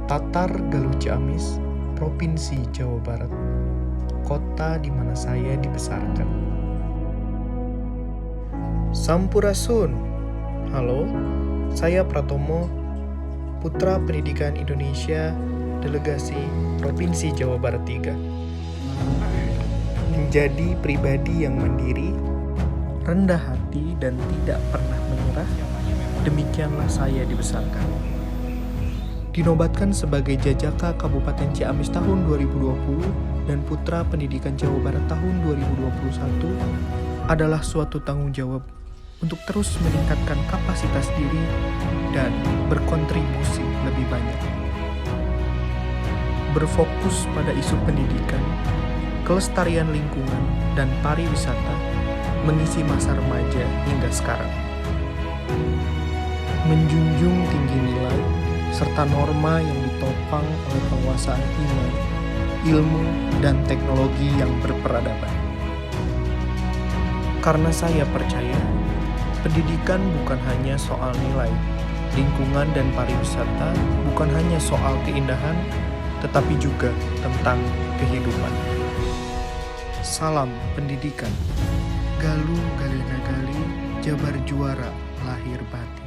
Tatar Galuh Ciamis, Provinsi Jawa Barat, kota di mana saya dibesarkan. Sampurasun. Halo, saya Pratomo, Putra Pendidikan Indonesia, Delegasi Provinsi Jawa Barat 3. Menjadi pribadi yang mandiri, rendah hati dan tidak pernah menyerah, demikianlah saya dibesarkan. Dinobatkan sebagai Jajaka Kabupaten Ciamis tahun 2020 dan Putra Pendidikan Jawa Barat tahun 2021 adalah suatu tanggung jawab untuk terus meningkatkan kapasitas diri dan berkontribusi lebih banyak. Berfokus pada isu pendidikan, kelestarian lingkungan, dan pariwisata mengisi masa remaja hingga sekarang. Menjunjung tinggi nilai serta norma yang ditopang oleh penguasaan iman, ilmu, dan teknologi yang berperadaban. Karena saya percaya, pendidikan bukan hanya soal nilai, lingkungan dan pariwisata bukan hanya soal keindahan, tetapi juga tentang kehidupan. Salam pendidikan. Galuh Galih Nagali, Jabar Juara lahir batin.